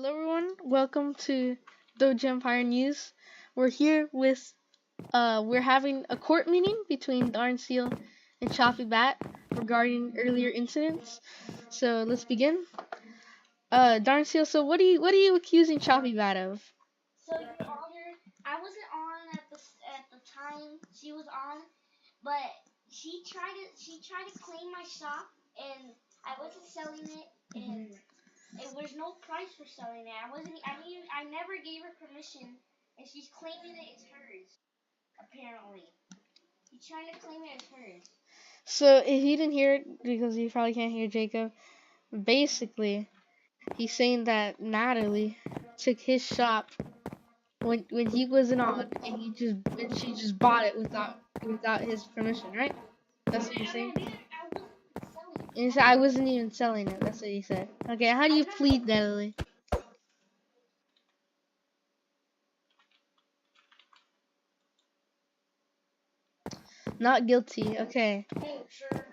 Hello everyone, welcome to Doge Empire News. We're here with, we're having a court meeting between Darnedseal and ChoppyBat regarding earlier incidents. So let's begin. Darnedseal, so what are you accusing ChoppyBat of? So, Your Honor, I wasn't on at the time she was on, but she tried to claim my shop, and I wasn't selling it, and it was no price for selling it. I never gave her permission, and she's claiming that it's hers. Apparently, she's trying to claim it as hers. So if you didn't hear it, because you probably can't hear Jacob, basically he's saying that Natalie took his shop when he wasn't on, and she just bought it without his permission, right? That's what you're saying. And he said I wasn't even selling it. That's what he said. Okay, how do you plead, Natalie? Not guilty. Okay. Sure.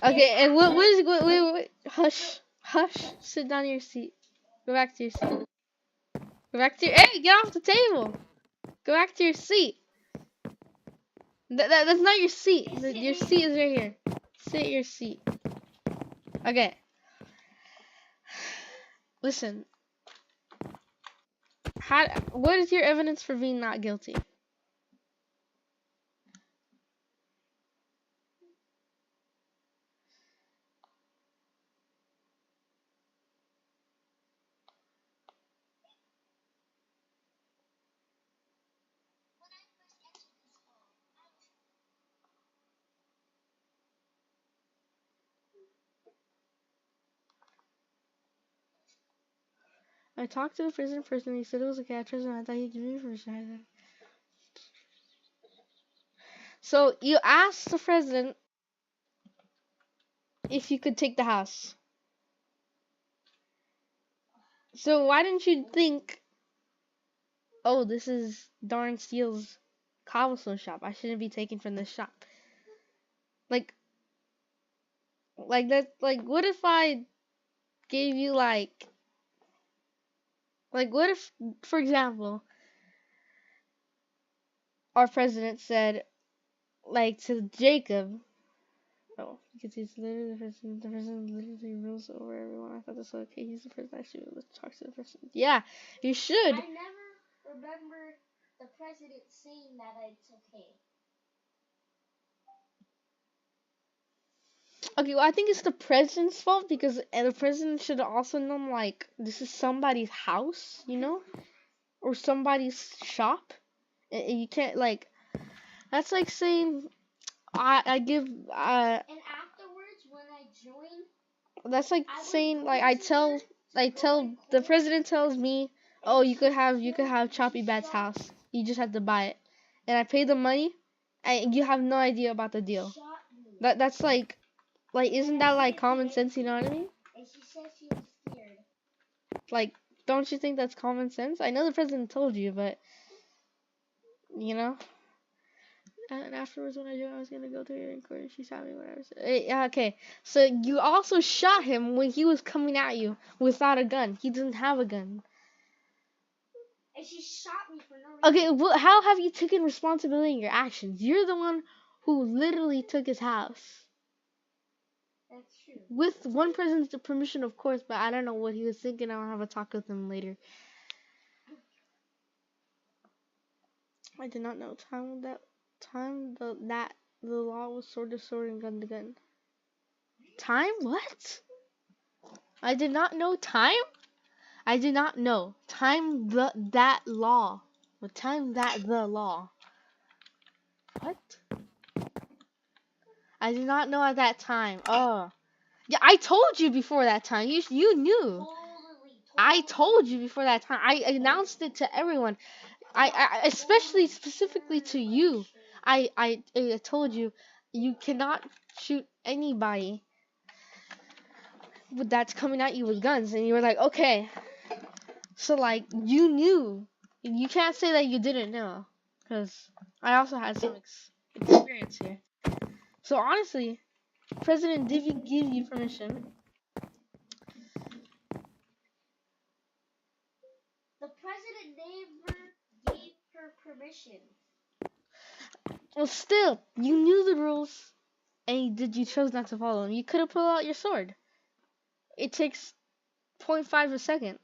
Okay, and wait, hush, sit down in your seat. Go back to your seat. Hey, get off the table. Go back to your seat. That's not your seat. Your seat is right here. Sit your seat. Okay. Listen. What is your evidence for being not guilty? I talked to the prison person. He said it was okay. I trusted him. I thought he'd give me permission. So you asked the president if you could take the house. So why didn't you think, oh, this is Darnedseal's cobblestone shop. I shouldn't be taking from this shop. Like that. Like, what if I gave you like what if, for example, our president said, like, to Jacob, oh, because he's literally the president literally rules over everyone. I thought this was okay. He's the person I should talk to the president. Yeah, you should. I never remember the president saying that it's okay. Okay, well, I think it's the president's fault because the president should have also known, like, this is somebody's house, you know, or somebody's shop. And you can't, like, that's like saying I give And afterwards, when I joined, that's like saying, like, I tell the president tells me, oh, you could have ChoppyBat's house. You just have to buy it, and I pay the money, and you have no idea about the deal. That's like isn't that like common sense? You know what I mean? And she said she was scared. Like, don't you think that's common sense? I know the president told you, but you know. And afterwards, when I knew I was gonna go to her in court, she shot me. Whatever. Yeah, okay. So you also shot him when he was coming at you without a gun. He doesn't have a gun. And she shot me for no reason. Okay, well, how have you taken responsibility in your actions? You're the one who literally took his house. That's true. With one person's permission, of course, but I don't know what he was thinking. I'll have a talk with him later. I did not know that the law was sword to sword and gun to gun. Time? What? I did not know time? I did not know. That law. What time that the law? What? I did not know at that time. Oh. Yeah, I told you before that time. You knew. Totally. I told you before that time. I announced it to everyone. I especially specifically to you. I told you you cannot shoot anybody that's coming at you with guns, and you were like, okay. So, like, you knew. You can't say that you didn't know, because I also had some experience here. So honestly, President, did he give you permission? never gave her permission. Well, still, you knew the rules, and you chose not to follow them. You could have pulled out your sword. It takes 0.5 a second.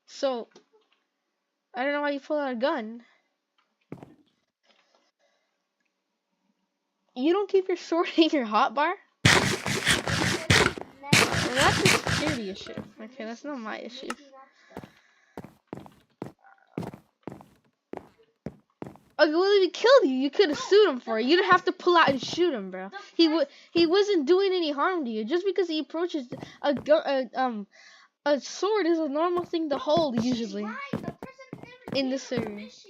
So, I don't know why you pull out a gun. You don't keep your sword in your hotbar? Well, that's a security issue. Okay, that's not my issue. Okay, well, if he killed you, you could have sued him for it. You didn't have to pull out and shoot him, bro. He wasn't doing any harm to you. Just because he approaches a sword is a normal thing to hold usually in this series.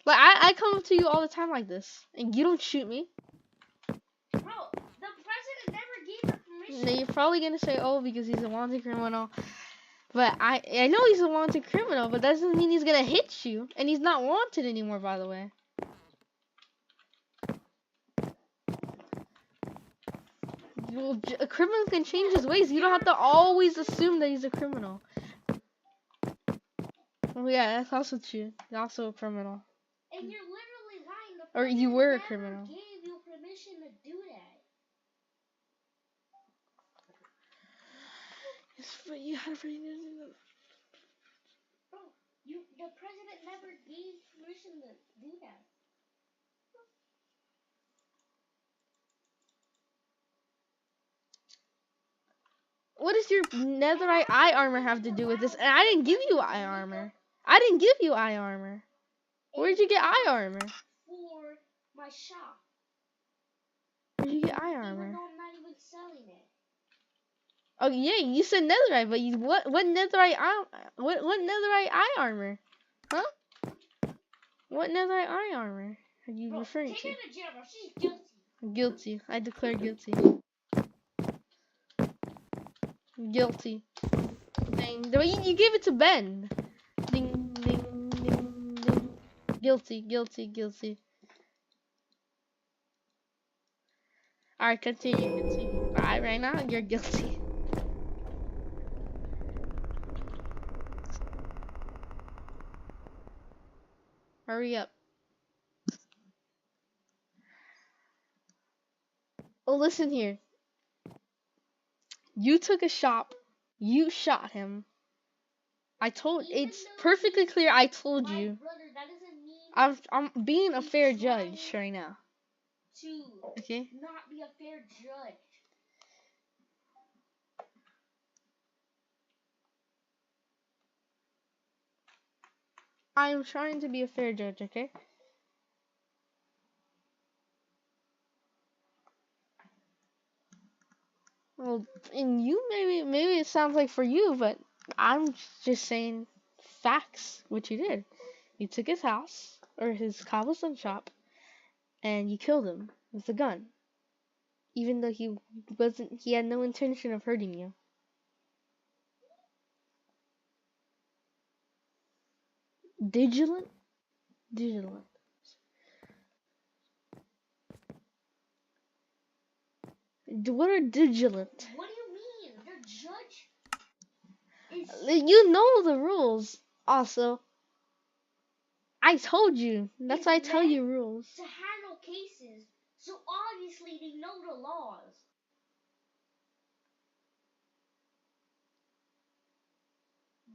Like I come up to you all the time like this, and you don't shoot me. Bro, the president never gave her permission. Now you're probably gonna say, "Oh, because he's a wanted criminal." But I know he's a wanted criminal, but that doesn't mean he's gonna hit you, and he's not wanted anymore, by the way. Well, a criminal can change his ways. You don't have to always assume that he's a criminal. Oh yeah, that's also true. You're also a criminal. And you're literally lying. Or you were a criminal. Gave you permission to do that. But you had Bro, the president never gave permission to do that. What does your netherite eye armor have to do with this? And I didn't give you eye armor. I didn't give you eye armor. Where'd you get eye armor? For my shop. Where'd you get eye armor? Even though I'm not even selling it. Oh yeah, you said netherite, but what netherite eye armor? Huh? What netherite eye armor are you referring to? Take her to jail, bro. She's guilty. Guilty. I declare guilty. Guilty. Ding. You gave it to Ben. Ding, ding, ding, ding. Guilty, guilty, guilty. Alright, continue. Alright, right now, you're guilty. Hurry up. Oh, listen here. You took a shot. You shot him. It's perfectly clear I told you. Brother, that doesn't mean I'm being a fair judge right now. Okay? Not be a fair judge. I am trying to be a fair judge, okay? Well, and you maybe it sounds like for you, but I'm just saying facts. What you did, you took his house or his cobblestone shop, and you killed him with a gun, even though he had no intention of hurting you. Vigilant. What are vigilant? What do you mean? The judge is... You know the rules. Also, I told you. That's why I tell you rules. To handle cases, so obviously they know the laws.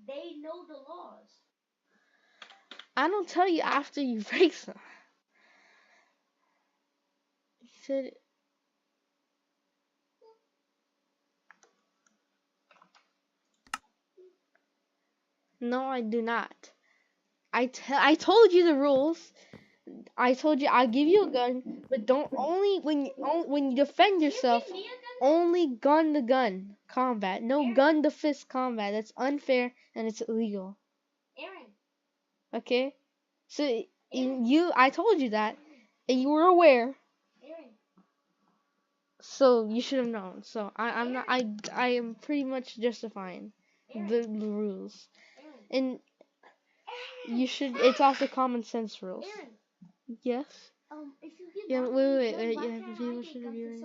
They know the laws. I don't tell you after you break them. You said. No, I do not. I told you the rules. I told you I'll give you a gun, but don't when you defend yourself, only gun to gun combat. No gun to fist combat. That's unfair and it's illegal. Aaron. Okay? So I told you that, and you were aware. Aaron. So you should have known. So I am pretty much justifying the rules. And you should. It's also common sense rules. Aaron. Yes. If you give Yeah. Wait. yeah. People should be.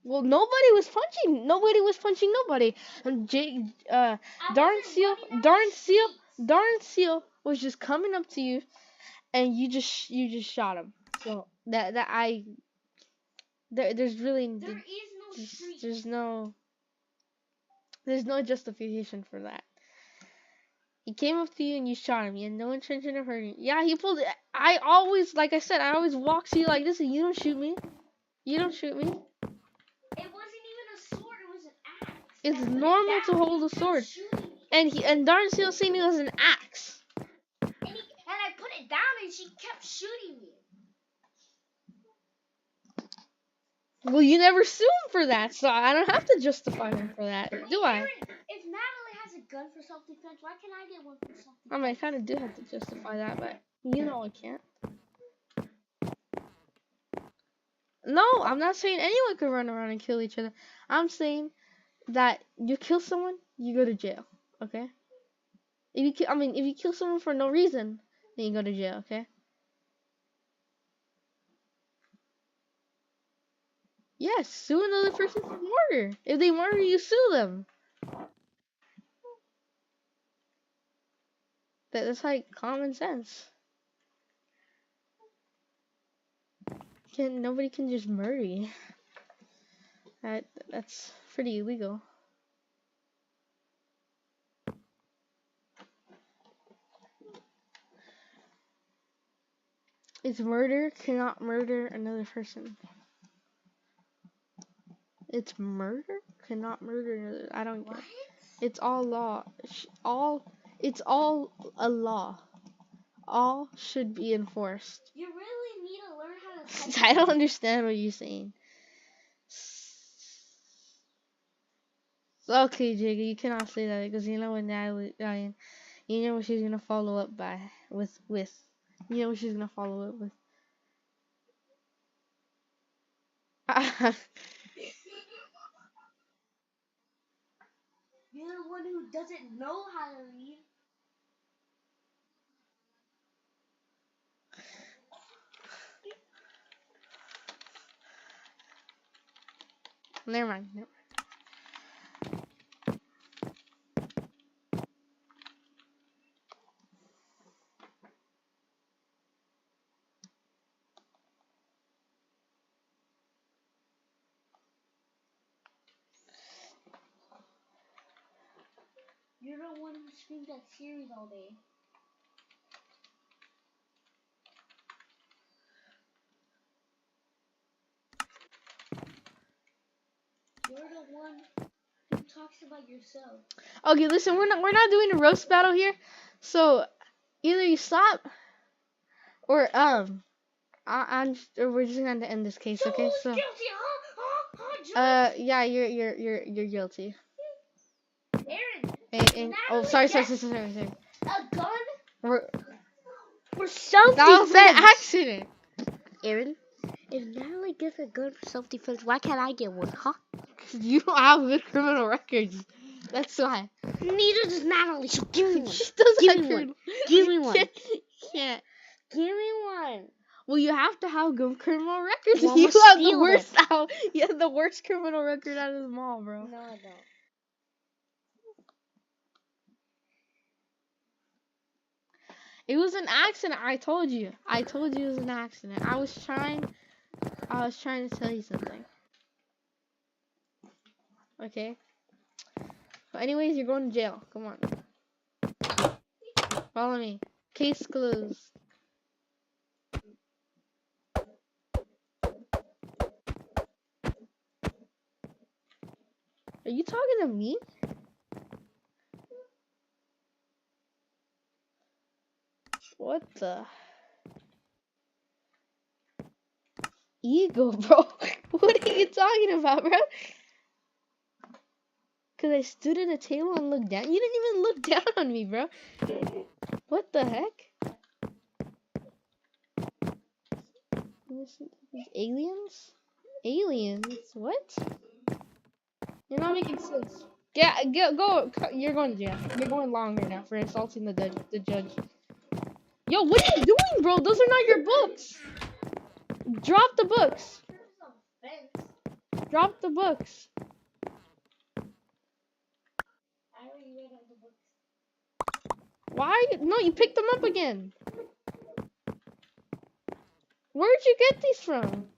Well, nobody was punching. Nobody was punching nobody. And Darnedseal was just coming up to you, and you just shot him. So there's really There is no street. there's no justification for that. He came up to you and you shot him. You had no intention of hurting. Yeah, he pulled it. I always walk to you like this, and you don't shoot me. You don't shoot me. It wasn't even a sword. It was an axe. It's normal to hold a sword. And Darnedseal seen it as an axe. And I put it down, and she kept shooting me. Well, you never sue him for that, so I don't have to justify him for that, do I? Aaron, if Natalie has a gun for self-defense, why can't I get one for self-defense? I mean, I kind of do have to justify that, but you know I can't. No, I'm not saying anyone could run around and kill each other. I'm saying that you kill someone, you go to jail, okay? If you kill someone for no reason, then you go to jail, okay? Yes, sue another person for murder. If they murder you, sue them. That's like common sense. Nobody can just murder you. That's pretty illegal. It's murder cannot murder another person. It's murder cannot murder another. I don't get it. It's all law. It's all a law. All should be enforced. You really need to learn how to type. I don't understand what you're saying. Okay, Jacob, you cannot say that because you know when Natalie, you know what she's gonna follow up with. You know what she's gonna follow up with. You're the one who doesn't know how to read. Never mind. You're the one who screamed at series all day. You're the one who talks about yourself. Okay, listen, we're not doing a roast battle here, so either you stop, or we're just gonna end this case, okay? So who's guilty, Yeah, you're guilty. Aaron. Oh, sorry. A gun for self-defense. That was an accident. Aaron, if Natalie gets a gun for self-defense, why can't I get one, huh? You don't have good criminal records. That's why. Neither does Natalie, so give me one. She doesn't Give have me one. criminal- Give me one. Can't. Give me one. Well, you have to have good criminal records. Well, You I'ma have the steal worst out. You have the worst criminal record out of them all, bro. No, I don't. It was an accident. I told you. It was an accident. I was trying to tell you something. Okay? But anyways, you're going to jail. Come on. Follow me. Case closed. Are you talking to me? What the? Ego, bro. What are you talking about, bro? Cause I stood at a table and looked down. You didn't even look down on me, bro. What the heck? Aliens? Aliens? What? You're not making sense. Go. You're going to jail. You're going longer now for insulting the judge. Yo, what are you doing, bro? Those are not your books. Drop the books. Drop the books. I already read all the books. Why? No, you picked them up again. Where'd you get these from?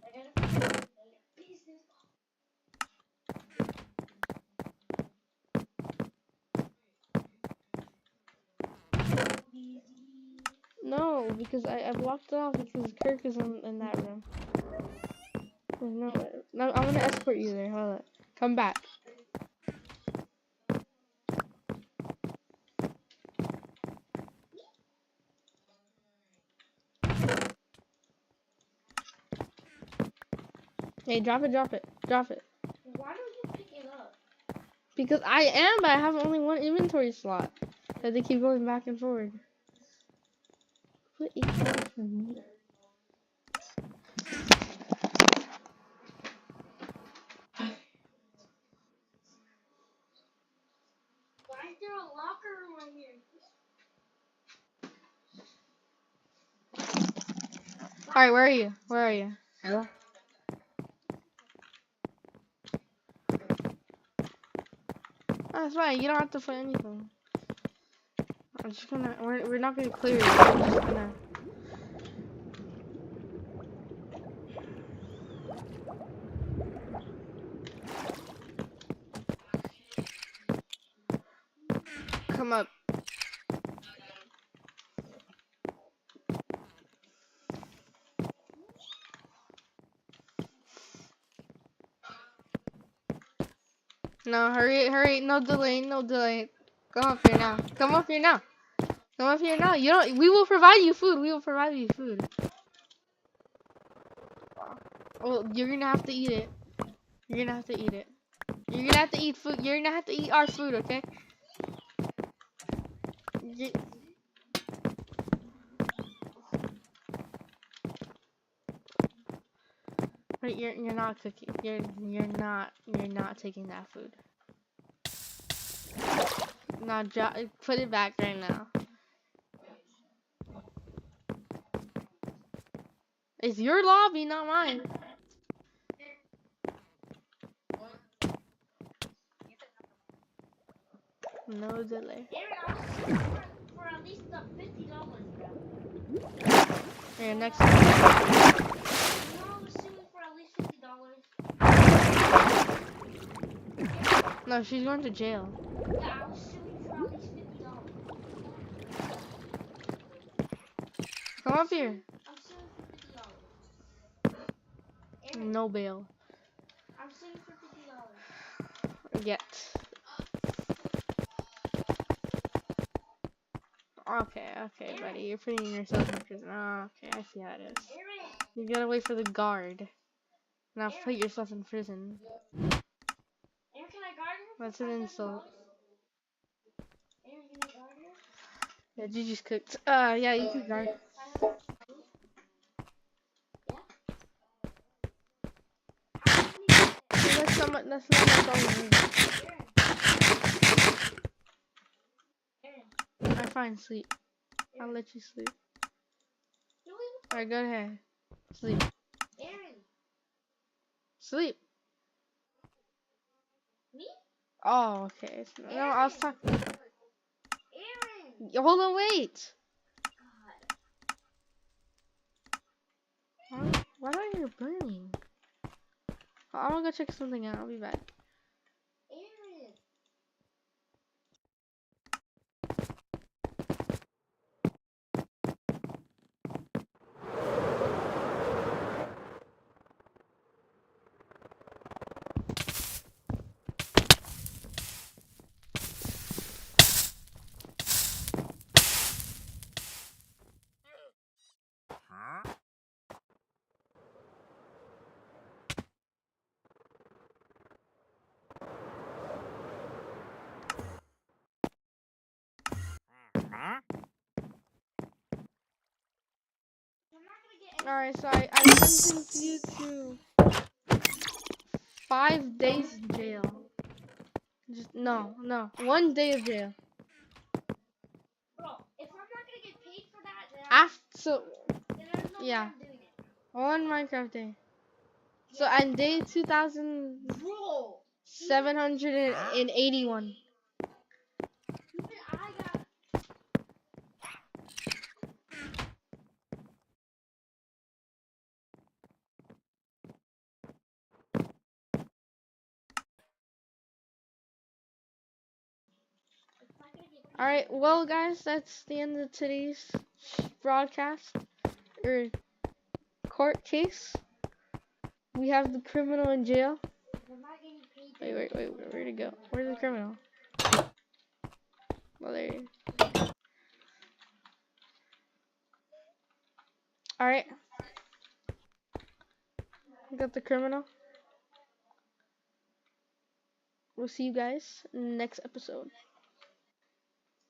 No, because I blocked it off because Kirk is in that room. No, I'm gonna escort you there. Hold on. Come back. Hey, drop it. Drop it. Why don't you pick it up? Because I am, but I have only one inventory slot. So they keep going back and forward. Put it down for me. Why is there a locker room right here? Alright, where are you? Where are you? Hello? Oh, that's fine. You don't have to put anything. I'm just gonna. We're not gonna clear it. We're just gonna. Come up. No, hurry. No delay. Come up here now. Come up here now. You don't. We will provide you food. Well, you're gonna have to eat it. You're gonna have to eat it. You're gonna have to eat food. You're gonna have to eat our food, okay? You, but you're not cooking. You're not taking that food. No, put it back right now. It's your lobby, not mine. No delay. Aaron, I was shooting for at least the $50, bro. Here, next. You know, I was shooting for at least $50. No, she's going to jail. Yeah, I was shooting for at least $50. Come up here. I'm shooting for $50. No bail. I'm shooting for $50. Yet. Okay, buddy. You're putting yourself in prison. Oh, okay, I see how it is. Aaron, You gotta wait for the guard. Now put yourself in prison. Aaron, can I guard her? That's an insult. Aaron, can I guard her? Yeah, Gigi's cooked. Yeah, you can guard. That's not my problem. I'm fine, sleep. I'll let you sleep. Alright, go ahead. Sleep. Aaron. Sleep. Me? Oh, okay. No, I was talking. Aaron. Hold on, wait. Why do I hear burning? I'm gonna go check something out. I'll be back. Aaron. Alright, so I sentenced you to 5 days in jail. Just no. 1 day of jail. Bro, if I'm not gonna get paid for that, then After so then there's no yeah. way I'm doing it. One Minecraft day. So on day 2,781. Bro. Even I got. Alright, well guys, that's the end of today's broadcast or court case. We have the criminal in jail. Wait, where'd it go? Where's the criminal? Well, there you go. Alright. We got the criminal. We'll see you guys next episode.